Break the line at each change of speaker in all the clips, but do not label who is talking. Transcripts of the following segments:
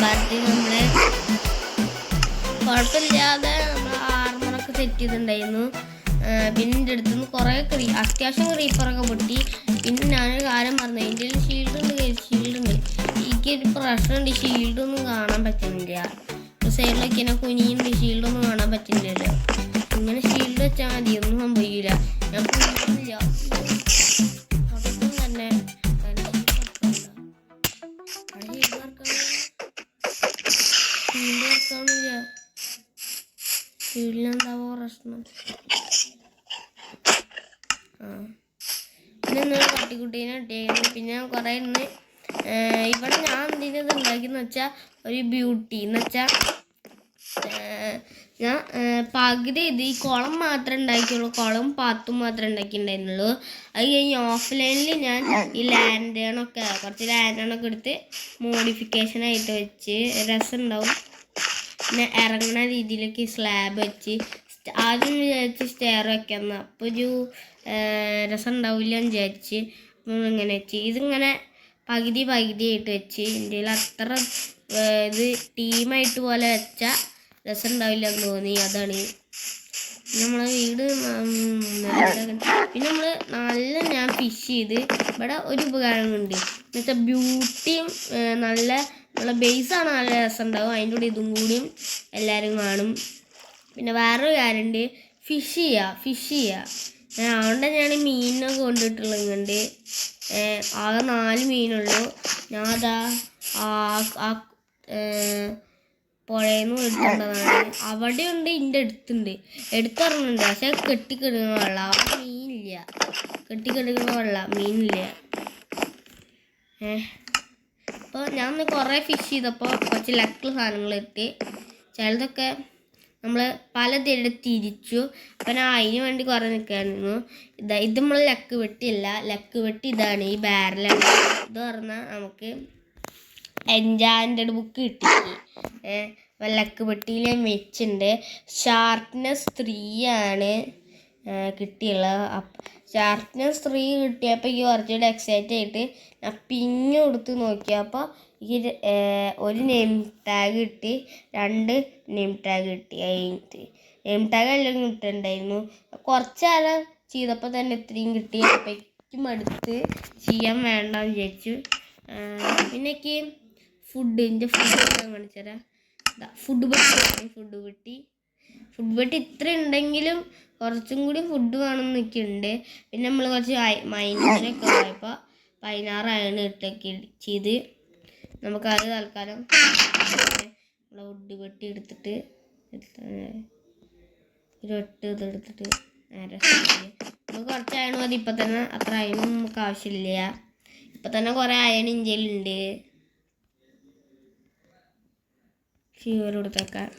മഹാഭാരതത്തിൽ നമ്മൾ കുഴപ്പമില്ലാതെ നമ്മൾ ആർമറൊക്കെ സെറ്റ് ചെയ്തിട്ടുണ്ടായിരുന്നു. പിന്നെ എൻ്റെ അടുത്ത് നിന്ന് കുറേ അത്യാവശ്യം ക്രീപ്പറൊക്കെ പൊട്ടി. പിന്നെ ഞാനൊരു കാര്യം പറഞ്ഞു, എൻ്റെ ഷീൽഡുണ്ട്. എനിക്കൊരു പ്രശ്നമുണ്ട്, ഷീൽഡൊന്നും കാണാൻ പറ്റുന്നില്ല. സൈഡിലൊക്കെ എന്നെ കുനിയുണ്ട്, ഷീൽഡൊന്നും കാണാൻ പറ്റുന്നില്ലല്ലോ. ഇങ്ങനെ ഷീൽഡ് വെച്ചാൽ മതി, ഒന്നും സംഭവിക്കില്ല. ഞാൻ കുനിയുന്നില്ല തന്നെ. ഷീൽഡിനെന്താവോ പ്രശ്നം. പിന്നെ പട്ടിക്കുട്ടീനെ ഇട്ടേക്കുന്നു. പിന്നെ കുറേ ഇന്ന് ഇവിടെ ഞാൻ എന്തിനത് ഉണ്ടാക്കിയെന്ന് വെച്ചാൽ ഒരു ബ്യൂട്ടി എന്ന് വെച്ചാൽ ഞാൻ പകുതി ഇത് ഈ കുളം മാത്രമേ ഉണ്ടാക്കിയുള്ളൂ. കുളവും പാത്തും മാത്രമേ ഉണ്ടാക്കിയിട്ടുണ്ടായിരുന്നുള്ളൂ. അത് കഴിഞ്ഞ് ഓഫ്ലൈനിൽ ഞാൻ ഈ ലാൻഡേണൊക്കെ കുറച്ച് ലാൻഡേണൊക്കെ എടുത്ത് മോഡിഫിക്കേഷനായിട്ട് വെച്ച് രസമുണ്ടാവും. പിന്നെ ഇറങ്ങുന്ന രീതിയിലേക്ക് സ്ലാബ് വെച്ച് ആദ്യം വിചാരിച്ച് സ്റ്റെയർ വെക്കാമെന്ന്. അപ്പോൾ ഒരു രസം ഉണ്ടാവില്ല എന്ന് വിചാരിച്ച് ഇങ്ങനെ വെച്ച് ഇതിങ്ങനെ പകുതിയായിട്ട് വെച്ച്. ഇന്ത്യയിൽ അത്ര ഇത് ടീമായിട്ട് പോലെ വെച്ചാൽ രസം ഉണ്ടാവില്ല എന്ന് തോന്നി. അതാണ് നമ്മളെ വീട്. പിന്നെ നമ്മൾ നല്ല ഞാൻ ഫിഷ് ചെയ്ത് ഇവിടെ ഒരു ഉപകാരമുണ്ട് എന്ന് വെച്ചാൽ ബ്യൂട്ടിയും നമ്മളെ ബേസാണ് നല്ല രസം ഉണ്ടാവും. അതിൻ്റെ കൂടെ ഇതും കൂടിയും എല്ലാവരും കാണും. പിന്നെ വേറൊരു കാര്യമുണ്ട്, ഫിഷ് ചെയ്യുക. അതുകൊണ്ട് ഞാൻ മീനൊക്കെ കൊണ്ടിട്ടുള്ളത്. ആകെ 4 മീനുള്ളൂ. ഞാൻ അതാ പുഴയെന്ന് എടുക്കേണ്ടതാണ്. അവിടെ ഉണ്ട്, എൻ്റെ എടുത്തിറങ്ങുന്നുണ്ട്. പക്ഷെ കെട്ടിക്കിടക്കുന്ന വെള്ളം, അവിടെ മീനില്ല. കെട്ടിക്കിടക്കുന്ന വെള്ളം മീനില്ല. അപ്പോൾ ഞാൻ കുറേ ഫിഷ് ചെയ്തപ്പോൾ കുറച്ച് ലക്കുള്ള സാധനങ്ങൾ കിട്ടി. ചിലതൊക്കെ നമ്മൾ പലതിടെ തിരിച്ചു. അപ്പം ഞാൻ അതിന് വേണ്ടി കുറേ നിൽക്കായിരുന്നു. ഇത് നമ്മൾ ലക്ക് വെട്ടിയല്ല, ലക്ക് വെട്ടി ഇതാണ്, ഈ ബാരലാണ്. ഇത് പറഞ്ഞാൽ നമുക്ക് എൻചാൻറ്റഡ് ബുക്ക് കിട്ടി. ലക്ക് വെട്ടിയിൽ ഞാൻ വെച്ചിട്ടുണ്ട്. ഷാർപ്നെസ് 3 ആണ് കിട്ടിയുള്ളത്. ഷാർപ്നെസ് 3 കിട്ടിയപ്പോൾ ഈ കുറച്ചുകൂടെ എക്സൈറ്റ് ആയിട്ട് ഞാൻ പിഞ്ഞു കൊടുത്ത് നോക്കിയപ്പോൾ ഈ ഒരു നെയിം ടാഗ് കിട്ടി, 2 നെയിം ടാഗ് കിട്ടി. നെയിം ടാഗ് എല്ലാം കിട്ടുന്നുണ്ടായിരുന്നു. കുറച്ച് കാലം ചെയ്തപ്പോൾ തന്നെ ഇത്രയും കിട്ടി. അപ്പോഴേക്കും അടുത്ത് ചെയ്യാൻ വേണ്ടെന്ന് വിചാരിച്ചു. പിന്നെ എനിക്ക് ഫുഡ് കാണിച്ചു തരാം. ഫുഡ് പെട്ടി ഇത്ര ഉണ്ടെങ്കിലും കുറച്ചും കൂടി ഫുഡ് വേണമെന്ന് എനിക്കുണ്ട്. പിന്നെ നമ്മൾ കുറച്ച് മൈനിങ്ങിനൊക്കെ പോയപ്പോൾ 16 അയൺ ഇട്ടൊക്കെ ചെയ്ത് നമുക്കത് തൽക്കാലം നമ്മളെ ഫുഡ് പെട്ടി എടുത്തിട്ട് ഒരു 8 ഇതെടുത്തിട്ട് നേരെ നമുക്ക് കുറച്ച് അയൺ മതി. ഇപ്പം തന്നെ അത്ര അയണും നമുക്ക് ആവശ്യമില്ല. ഇപ്പം തന്നെ കുറേ അയൺ ഇന്ത്യയിലുണ്ട്. ഫീവർ കൊടുത്തേക്കാം.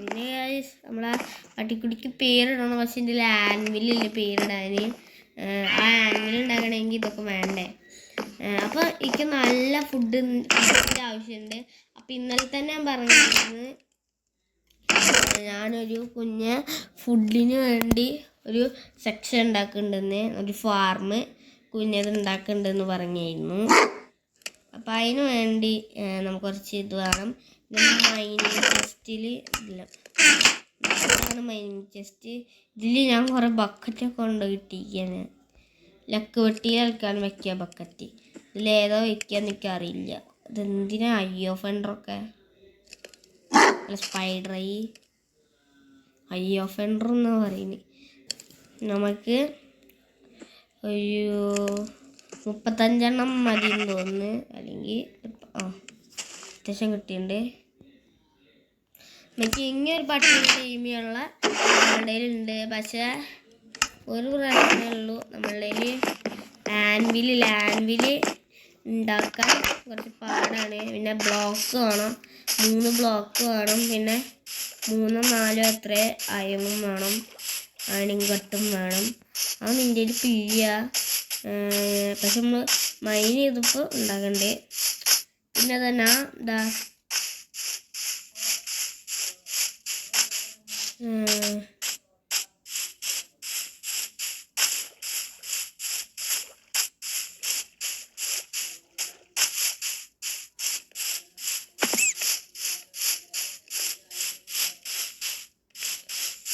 പിന്നെ നമ്മളെ പട്ടിക്കുട്ടിക്ക് പേരിടണം. പക്ഷെ ഇതിൽ ആൻവിലില്ല പേരിടാൻ. ആ ആൻവിൽ ഉണ്ടാക്കണമെങ്കിൽ ഇതൊക്കെ വേണ്ടേ. അപ്പോൾ എനിക്ക് നല്ല ഫുഡിൻ്റെ ആവശ്യമുണ്ട്. അപ്പോൾ ഇന്നലെ തന്നെ ഞാൻ പറഞ്ഞിരുന്നത് ഞാനൊരു കുഞ്ഞ് ഫുഡിന് വേണ്ടി ഒരു സെക്ഷൻ ഉണ്ടാക്കുന്നുണ്ടെന്ന്, ഒരു ഫാർം കുഞ്ഞത് ഉണ്ടാക്കുന്നുണ്ടെന്ന് പറഞ്ഞിരുന്നു. അപ്പം അതിന് വേണ്ടി നമുക്ക് കുറച്ച് ഇത് വേണം. മൈനിങ് ചെസ്റ്റിൽ ഇതാണ് മൈനിങ് ചെസ്റ്റ്. ഇതിൽ ഞാൻ കുറേ ബക്കറ്റൊക്കെ കൊണ്ടുപോയിട്ടിരിക്കുകയാണ്. ലക്ക് വെട്ടി കളിക്കാൻ വെക്കുക ബക്കറ്റ്. ഇതിലേതോ വയ്ക്കാന്ന് എനിക്കറിയില്ല. ഇതെന്തിനാ അയ്യോ ഫെൻഡറൊക്കെ സ്പൈഡർ അയ്യോ ഫെൻഡർ എന്നാ പറയുന്നത്. നമുക്ക് ഒരു 35 മതി എന്ന് തോന്നുന്നു. അല്ലെങ്കിൽ അത്യാവശ്യം കിട്ടിയിട്ടുണ്ട്. എനിക്ക് ഇങ്ങനൊരു പട്ടിക ടീമിയുള്ള നമ്മളുടെ കയ്യിലുണ്ട്. പക്ഷേ ഒരു പ്രശ്നമേ ഉള്ളൂ, നമ്മളുടെ കയ്യിൽ ആൻവിൽ ഉണ്ടാക്കാൻ കുറച്ച് പാടാണ്. പിന്നെ ബ്ലോക്ക് വേണം, 3 ബ്ലോക്ക് വേണം. പിന്നെ 3-4 അത്ര അയണും വേണം, അയണിങ് കട്ടും വേണം. അത് നിൻ്റെ ഒരു പിഴിയ. പക്ഷെ നമ്മൾ മൈൻ ചെയ്തപ്പോൾ ഉണ്ടാക്കണ്ടേ. പിന്നെ തന്നെ ഇതാ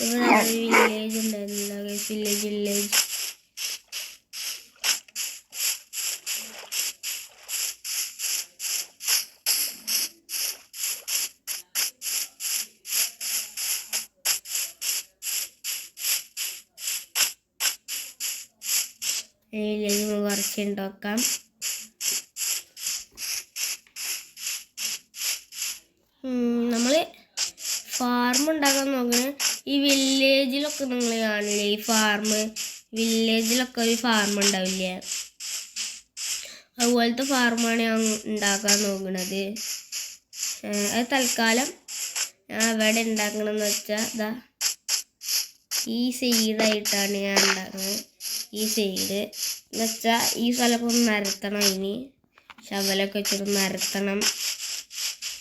ഇവിടെ വില്ലേജ് ഉണ്ടായിരുന്നില്ല ഗൈസ്. വില്ലേജ് കുറച്ചുണ്ടാക്കാം. നമ്മൾ ഫാർം ഉണ്ടാക്കാൻ നോക്കുന്നത് ഈ വില്ലേജിലൊക്കെ നിങ്ങൾ കാണില്ലേ, ഈ വില്ലേജിലൊക്കെ ഒരു ഫാർം ഉണ്ടാവില്ലേ, അതുപോലത്തെ ഫാർമാണ് ഞാൻ ഉണ്ടാക്കാൻ നോക്കുന്നത്. അത് തൽക്കാലം ഞാൻ എവിടെ ഉണ്ടാക്കണമെന്ന് വെച്ചാൽ ഇതാ ഈ സൈഡായിട്ടാണ് ഞാൻ ഉണ്ടാക്കുന്നത്. ഈ സൈഡ് എന്ന് വെച്ചാൽ ഈ സ്ഥലമൊക്കെ ഒന്ന് നിരത്തണം. ഇനി ശവലൊക്കെ വെച്ചിട്ട് നിരത്തണം,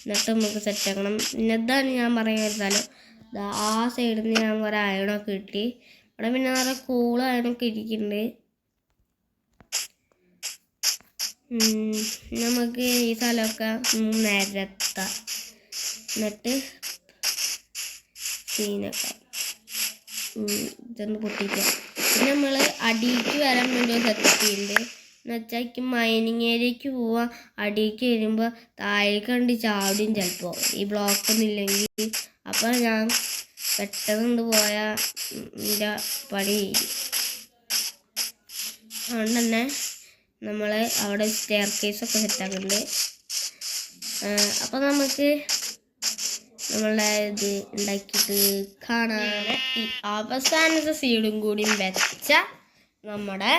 എന്നിട്ട് നമുക്ക് സെറ്റാക്കണം. ഇന്നതാണ് ഞാൻ പറയുന്ന സ്ഥലം. ആ സൈഡിൽ നിന്ന് ഞാൻ കുറേ അയണൊക്കെ കിട്ടി. ഇവിടെ പിന്നെ നിറയെ കൂള് അയണൊക്കെ ഇരിക്കുന്നുണ്ട്. നമുക്ക് ഈ സ്ഥലമൊക്കെ നിരത്താം, എന്നിട്ട് സീനൊക്കെ ഇതൊന്ന് പൊട്ടിക്കാം. പിന്നെ നമ്മൾ അടിയിലേക്ക് വരാൻ വേണ്ടി സെറ്റ് ചെയ്യുന്നുണ്ട്. എന്ന് വെച്ചാൽ എനിക്ക് മൈനിങ് ഏരിയക്ക് പോവാൻ അടിയിലേക്ക് വരുമ്പോൾ താഴേക്ക് കണ്ട് ചാടും ചിലപ്പോൾ ഈ ബ്ലോക്കൊന്നും ഇല്ലെങ്കിൽ. അപ്പോൾ ഞാൻ പെട്ടെന്ന് പോയാൽ എൻ്റെ പണി ചെയ്യും. അതുകൊണ്ട് തന്നെ നമ്മൾ അവിടെ സ്റ്റെയർ കേസൊക്കെ സെറ്റാക്കുന്നുണ്ട്. അപ്പോൾ നമുക്ക് നമ്മളെ ഇത് ഉണ്ടാക്കിയിട്ട് കാണാൻ. ഈ അവസാനത്തെ സീഡും കൂടിയും വെച്ച നമ്മുടെ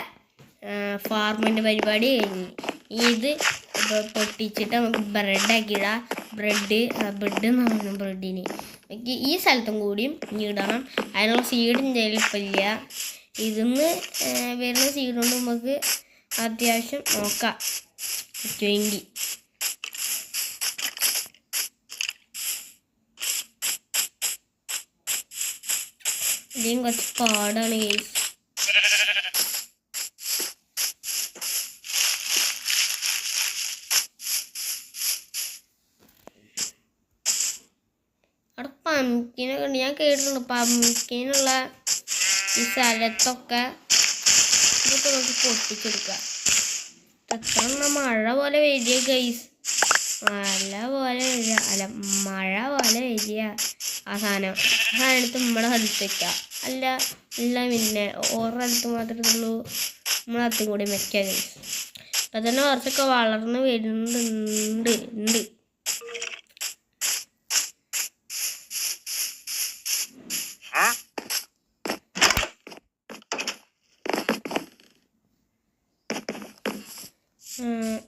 ഫാർമിൻ്റെ പരിപാടി കഴിഞ്ഞ്. ഇത് പൊട്ടിച്ചിട്ട് നമുക്ക് ബ്രെഡാക്കിയിടാം. ബ്രെഡ് എന്ന് പറയുന്ന ബ്രെഡിന് ഈ സ്ഥലത്തും കൂടിയും ഇടണം. അതിനുള്ള സീഡും ചിലപ്പില്ല. ഇതിന്ന് വരുന്ന സീഡ് കൊണ്ട് നമുക്ക് അത്യാവശ്യം നോക്കാം പറ്റുമെങ്കിൽ. ഇതിനും കുറച്ച് പാടാണ് ഗൈസ്. അവിടെ പംകിനൊക്കെ ഉണ്ട്, ഞാൻ കേട്ടിട്ടുണ്ട്. പംകിനുള്ള ഈ സ്ഥലത്തൊക്കെ ഇതൊക്കെ നമുക്ക് പൊട്ടിച്ചെടുക്കുക. എത്ര മഴ പോലെ വരിക ഗൈസ്, മഴ പോലെ വരിക. ആ സാധനത്ത് നമ്മളെ സ്ഥലത്ത് വയ്ക്കുക. അല്ല പിന്നെ ഓരോ സ്ഥലത്ത് മാത്രമേ ഉള്ളൂ നമ്മളെ അത്തും കൂടി വയ്ക്കുക ഗൈസ്. അപ്പം തന്നെ കുറച്ചൊക്കെ വളർന്ന് വരുന്നുണ്ട്.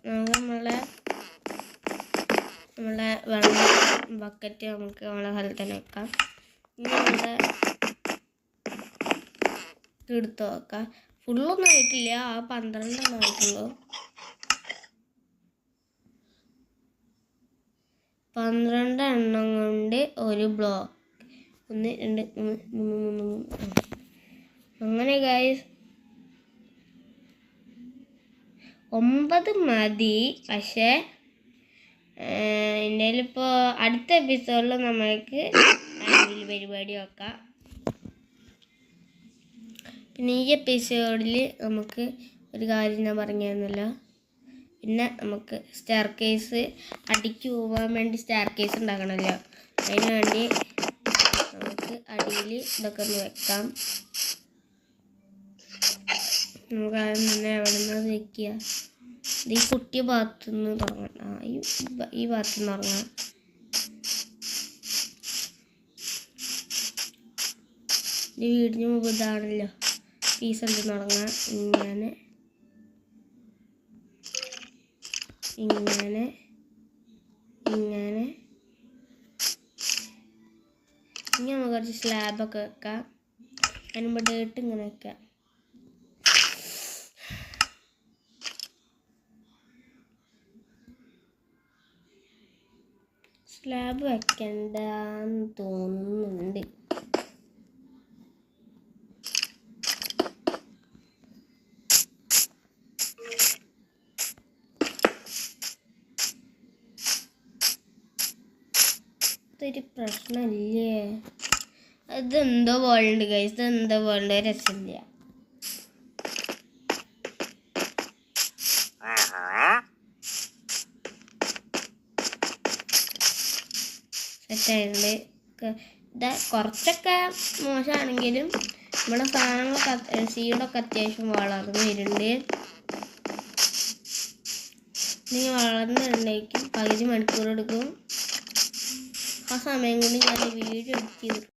നമുക്ക് നമ്മളെ വെള്ളം ബക്കറ്റ് നമുക്ക് നമ്മളെ സ്ഥലത്ത് തന്നെ വെക്കാം. ഇനി നമ്മുടെ എടുത്ത് നോക്കാം. ഫുള്ളൊന്നും ആയിട്ടില്ല, ആ 12 ആയിട്ടുള്ളൂ. 12 എണ്ണം കൊണ്ട് ഒരു ബ്ലോക്ക്. 1 2 3 അങ്ങനെ ഗൈസ് 9 മതി. പക്ഷേ എന്തായാലിപ്പോൾ അടുത്ത എപ്പിസോഡിൽ നമുക്ക് പരിപാടി വെക്കാം. പിന്നെ ഈ എപ്പിസോഡിൽ നമുക്ക് ഒരു കാര്യം ഞാൻ പറഞ്ഞിരുന്നല്ലോ. പിന്നെ നമുക്ക് സ്റ്റെയർ കേസ് അടിക്ക് പോകാൻ വേണ്ടി സ്റ്റെയർ കേസ് ഉണ്ടാക്കണമല്ലോ. അതിന് വേണ്ടി നമുക്ക് അടിയിൽ ഇതൊക്കെ ഒന്ന് വെക്കാം. നമുക്ക് ആദ്യം തന്നെ എവിടെ നിന്ന് വെക്കുക, ഈ കുട്ടിയ ഭാഗത്തുനിന്ന് തുടങ്ങാം. ഈ ഭാഗത്തുനിന്ന് തുടങ്ങാം. ഈ വീടിന് മുമ്പ് ഇതാണല്ലോ പീസ് എടുത്ത് തുടങ്ങാം. ഇങ്ങനെ ഇനി നമുക്ക് കുറച്ച് സ്ലാബൊക്കെ വെക്കാം. അതിനുമ്പോ ഡേട്ട് ഇങ്ങനെ വെക്കാം. സ്ലാബ് വെക്കണ്ടെന്ന് തോന്നുന്നുണ്ട്. ഇതൊരു പ്രശ്നമില്ലേ? ഇതെന്തോ വേൾഡ് ഗൈസ്, ഇതെന്തോ വേൾഡ് രസമില്ല. സെറ്റായിട്ടുണ്ട്. ഇതാ കുറച്ചൊക്കെ മോശമാണെങ്കിലും നമ്മുടെ സാധനങ്ങളൊക്കെ സീഡൊക്കെ അത്യാവശ്യം വളർന്നു വരുന്നുണ്ട്. ഇനി വളർന്നിട്ടുണ്ടെങ്കിൽ പകുതി മണിക്കൂർ എടുക്കും. ആ സമയം കൊണ്ട് ഞാൻ വീഡിയോ എഡിറ്റ് ചെയ്തിട്ടുണ്ട്.